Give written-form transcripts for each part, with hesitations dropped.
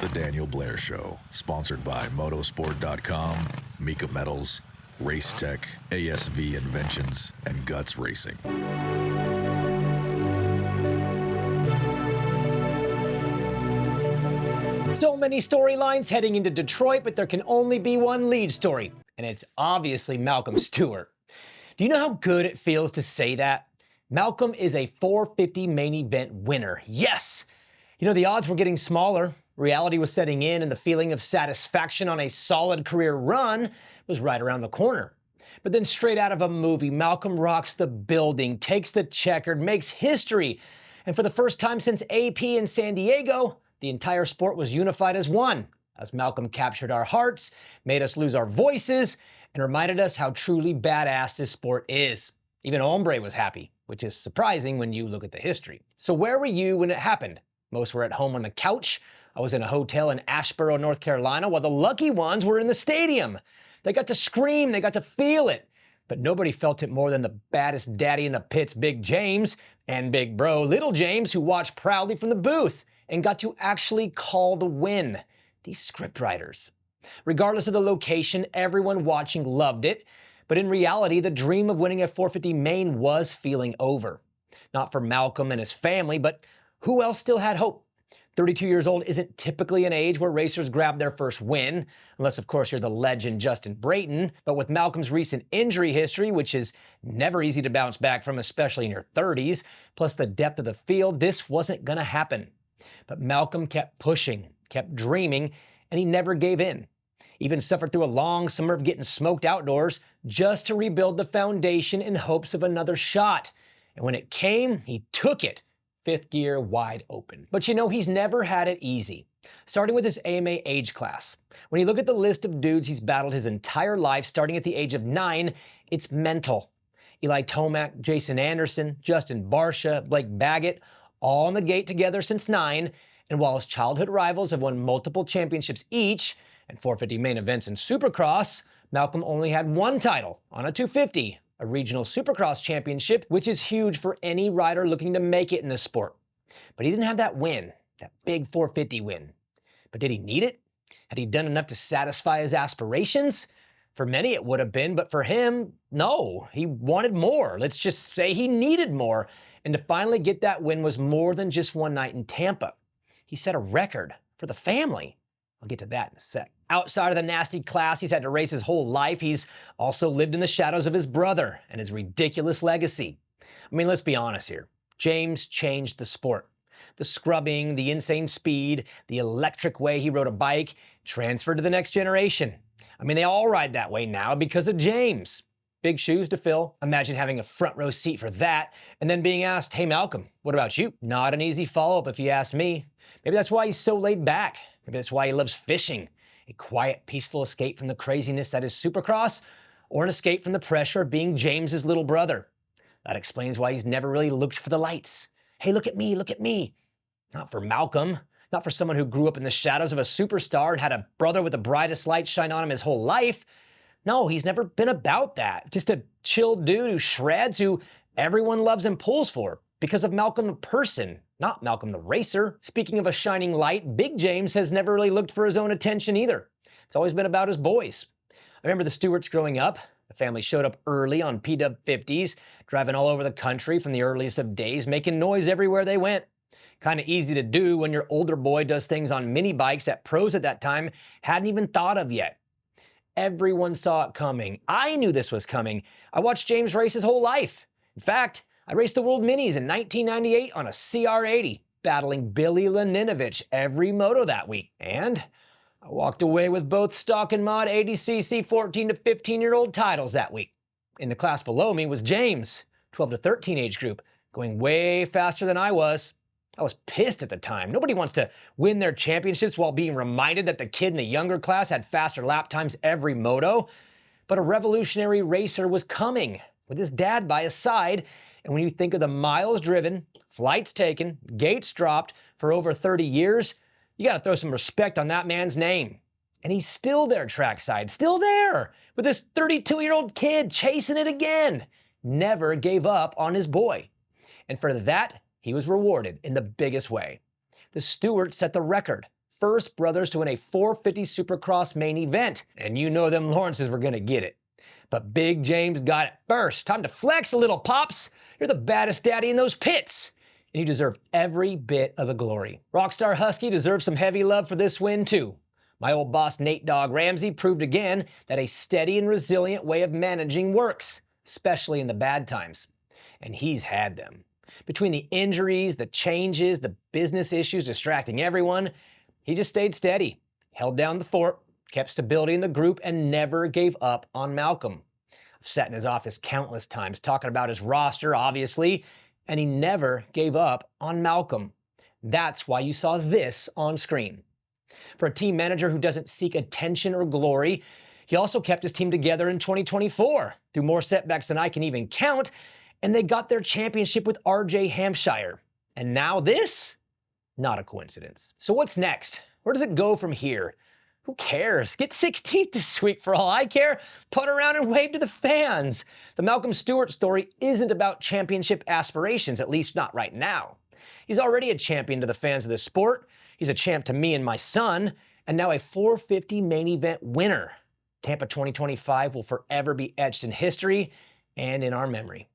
The Daniel Blair Show, sponsored by Motosport.com, Mika Metals, Race Tech, ASV Inventions, and Guts Racing. So many storylines heading into Detroit, but there can only be one lead story, and it's obviously Malcolm Stewart. Do you know how good it feels to say that? Malcolm is a 450 main event winner. Yes! You know, the odds were getting smaller, reality was setting in, and the feeling of satisfaction on a solid career run was right around the corner. But then straight out of a movie, Malcolm rocks the building, takes the checkered, makes history, and for the first time since AP in San Diego, the entire sport was unified as one, as Malcolm captured our hearts, made us lose our voices, and reminded us how truly badass this sport is. Even Hombre was happy, which is surprising when you look at the history. So where were you when it happened? Most were at home on the couch. I was in a hotel in Asheboro, North Carolina, while the lucky ones were in the stadium. They got to scream, they got to feel it. But nobody felt it more than the baddest daddy in the pits, Big James, and big bro, Little James, who watched proudly from the booth and got to actually call the win. These scriptwriters. Regardless of the location, everyone watching loved it. But in reality, the dream of winning a 450 main was feeling over. Not for Malcolm and his family, but who else still had hope? 32 years old isn't typically an age where racers grab their first win, unless of course you're the legend Justin Brayton. But with Malcolm's recent injury history, which is never easy to bounce back from, especially in your 30s, plus the depth of the field, this wasn't gonna happen. But Malcolm kept pushing, kept dreaming, and he never gave in. Even suffered through a long summer of getting smoked outdoors just to rebuild the foundation in hopes of another shot. And when it came, he took it. Fifth gear wide open. But you know, he's never had it easy. Starting with his AMA age class. When you look at the list of dudes he's battled his entire life, starting at the age of 9, it's mental. Eli Tomac, Jason Anderson, Justin Barcia, Blake Baggett, all on the gate together since 9. And while his childhood rivals have won multiple championships each, and 450 main events in Supercross, Malcolm only had one title on a 250. A regional Supercross championship, which is huge for any rider looking to make it in this sport. But he didn't have that win, that big 450 win. But did he need it? Had he done enough to satisfy his aspirations? For many it would have been, but for him, no. He wanted more. Let's just say he needed more. And to finally get that win was more than just one night in Tampa. He set a record for the family. I'll get to that in a sec. Outside of the nasty class he's had to race his whole life, he's also lived in the shadows of his brother and his ridiculous legacy. I mean, let's be honest here. James changed the sport. The scrubbing, the insane speed, the electric way he rode a bike transferred to the next generation. I mean, they all ride that way now because of James. Big shoes to fill. Imagine having a front row seat for that and then being asked, hey Malcolm, what about you? Not an easy follow-up if you ask me. Maybe that's why he's so laid back. Maybe that's why he loves fishing. A quiet, peaceful escape from the craziness that is Supercross, or an escape from the pressure of being James's little brother. That explains why he's never really looked for the lights. Hey, look at me, look at me. Not for Malcolm, not for someone who grew up in the shadows of a superstar and had a brother with the brightest light shine on him his whole life. No, he's never been about that. Just a chill dude who shreds, who everyone loves and pulls for. Because of Malcolm the person, not Malcolm the racer. Speaking of a shining light, Big James has never really looked for his own attention either. It's always been about his boys. I remember the Stewarts growing up. The family showed up early on P-Dub 50s, driving all over the country from the earliest of days, making noise everywhere they went. Kind of easy to do when your older boy does things on mini bikes that pros at that time hadn't even thought of yet. Everyone saw it coming. I knew this was coming. I watched James race his whole life. In fact, I raced the World Minis in 1998 on a CR80, battling Billy Laninovich every moto that week. And I walked away with both stock and mod 80cc 14 to 15-year-old titles that week. In the class below me was James, 12 to 13 age group, going way faster than I was. I was pissed at the time. Nobody wants to win their championships while being reminded that the kid in the younger class had faster lap times every moto. But a revolutionary racer was coming with his dad by his side. And when you think of the miles driven, flights taken, gates dropped for over 30 years, you gotta throw some respect on that man's name. And he's still there trackside, still there, with this 32-year-old kid chasing it again. Never gave up on his boy. And for that, he was rewarded in the biggest way. The Stewart set the record, first brothers to win a 450 Supercross main event. And you know them Lawrences were gonna get it. But Big James got it first. Time to flex a little, Pops. You're the baddest daddy in those pits. And you deserve every bit of the glory. Rockstar Husky deserves some heavy love for this win too. My old boss Nate Dogg Ramsey proved again that a steady and resilient way of managing works, especially in the bad times. And he's had them. Between the injuries, the changes, the business issues distracting everyone, he just stayed steady, held down the fort, kept stability in the group, and never gave up on Malcolm. I've sat in his office countless times talking about his roster, obviously, and he never gave up on Malcolm. That's why you saw this on screen. For a team manager who doesn't seek attention or glory, he also kept his team together in 2024 through more setbacks than I can even count, and they got their championship with RJ Hampshire. And now this? Not a coincidence. So what's next? Where does it go from here? Who cares? Get 16th this week for all I care. Putt around and wave to the fans. The Malcolm Stewart story isn't about championship aspirations, at least not right now. He's already a champion to the fans of the sport. He's a champ to me and my son, and now a 450 main event winner. Tampa 2025 will forever be etched in history and in our memory.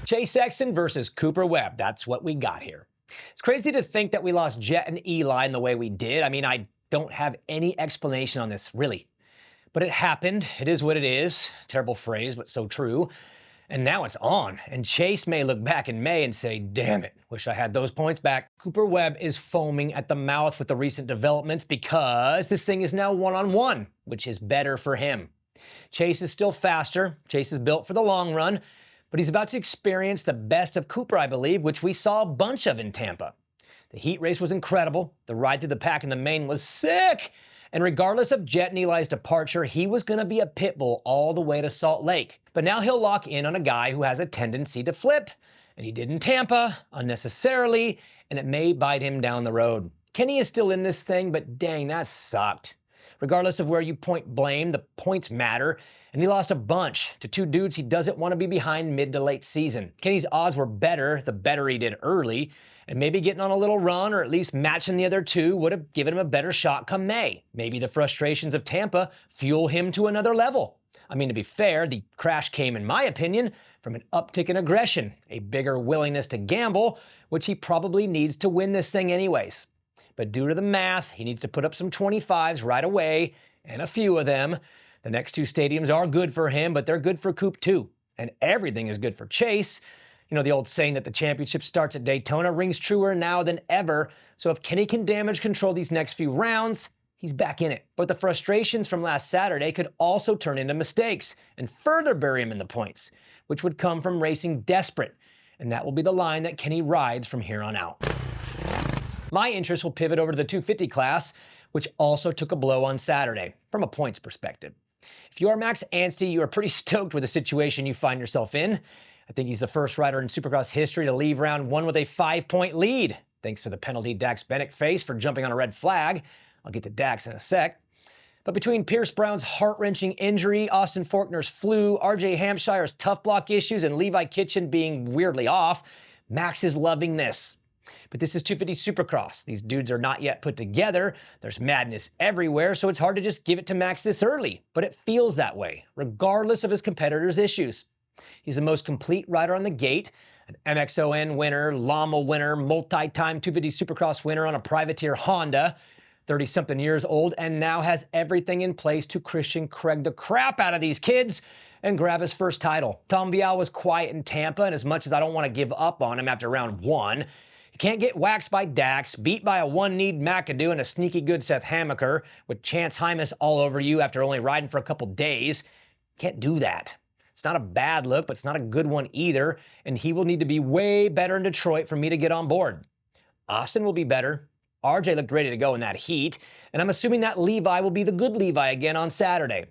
Chase Sexton versus Cooper Webb. That's what we got here. It's crazy to think that we lost Jett and Eli in the way we did. I mean, I don't have any explanation on this, really. But it happened. It is what it is. Terrible phrase, but so true. And now it's on. And Chase may look back in May and say, damn it, wish I had those points back. Cooper Webb is foaming at the mouth with the recent developments because this thing is now one-on-one, which is better for him. Chase is still faster. Chase is built for the long run, but he's about to experience the best of Cooper, I believe, which we saw a bunch of in Tampa. The heat race was incredible. The ride through the pack in the main was sick. And regardless of Jett and Eli's departure, he was going to be a pit bull all the way to Salt Lake. But now he'll lock in on a guy who has a tendency to flip. And he did in Tampa, unnecessarily, and it may bite him down the road. Kenny is still in this thing, but dang, that sucked. Regardless of where you point blame, the points matter, and he lost a bunch to two dudes he doesn't want to be behind mid to late season. Kenny's odds were better the better he did early, and maybe getting on a little run or at least matching the other two would have given him a better shot come May. Maybe the frustrations of Tampa fuel him to another level. I mean, to be fair, the crash came, in my opinion, from an uptick in aggression, a bigger willingness to gamble, which he probably needs to win this thing anyways. But due to the math, he needs to put up some 25s right away, and a few of them. The next two stadiums are good for him, but they're good for Coop too. And everything is good for Chase. You know, the old saying that the championship starts at Daytona rings truer now than ever. So if Kenny can damage control these next few rounds, he's back in it. But the frustrations from last Saturday could also turn into mistakes and further bury him in the points, which would come from racing desperate. And that will be the line that Kenny rides from here on out. My interest will pivot over to the 250 class, which also took a blow on Saturday, from a points perspective. If you are Max Anstey, you are pretty stoked with the situation you find yourself in. I think he's the first rider in Supercross history to leave round one with a 5-point lead, thanks to the penalty Dax Bennett faced for jumping on a red flag. I'll get to Dax in a sec. But between Pierce Brown's heart-wrenching injury, Austin Faulkner's flu, RJ Hampshire's tough block issues, and Levi Kitchen being weirdly off, Max is loving this. But this is 250 Supercross. These dudes are not yet put together. There's madness everywhere, so it's hard to just give it to Max this early. But it feels that way, regardless of his competitors' issues. He's the most complete rider on the gate, an MXON winner, Llama winner, multi-time 250 Supercross winner on a privateer Honda, 30-something years old, and now has everything in place to Christian Craig the crap out of these kids and grab his first title. Tom Vial was quiet in Tampa, and as much as I don't want to give up on him after round one, you can't get waxed by Dax, beat by a one-kneed McAdoo and a sneaky good Seth Hamaker with Chance Hymas all over you after only riding for a couple days. Can't do that. It's not a bad look, but it's not a good one either, and he will need to be way better in Detroit for me to get on board. Austin will be better. RJ looked ready to go in that heat, and I'm assuming that Levi will be the good Levi again on Saturday.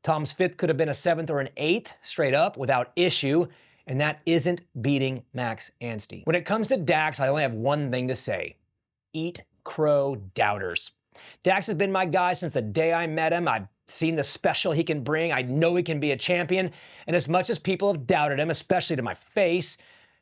Tom's fifth could have been a seventh or an eighth, straight up, without issue, and that isn't beating Max Anstey. When it comes to Dax, I only have one thing to say. Eat crow, doubters. Dax has been my guy since the day I met him. I've seen the special he can bring. I know he can be a champion. And as much as people have doubted him, especially to my face,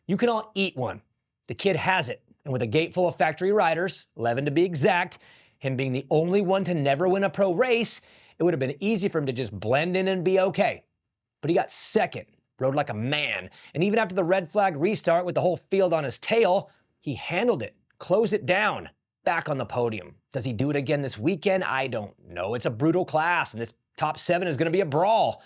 you can all eat one. The kid has it. And with a gate full of factory riders, 11 to be exact, him being the only one to never win a pro race, it would have been easy for him to just blend in and be okay. But he got second, rode like a man, and even after the red flag restart with the whole field on his tail, he handled it, closed it down, back on the podium. Does he do it again this weekend? I don't know. It's a brutal class, and this top 7 is going to be a brawl.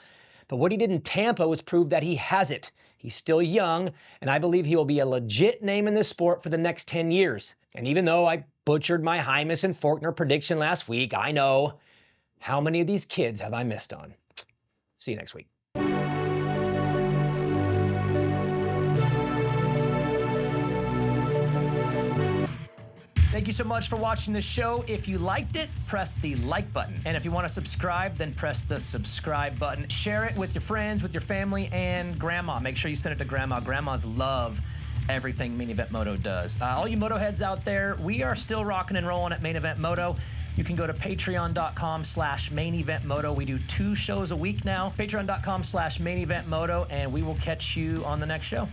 But what he did in Tampa was prove that he has it. He's still young, and I believe he will be a legit name in this sport for the next 10 years. And even though I butchered my Hymas and Faulkner prediction last week, I know. How many of these kids have I missed on? See you next week. Thank you so much for watching this show. If you liked it, press the like button. And if you want to subscribe, then press the subscribe button. Share it with your friends, with your family, and grandma. Make sure you send it to grandma. Grandmas love everything Main Event Moto does. All you Motoheads out there, we are still rocking and rolling at Main Event Moto. You can go to patreon.com/maineventmoto. We do 2 shows a week now. Patreon.com/maineventmoto, and we will catch you on the next show.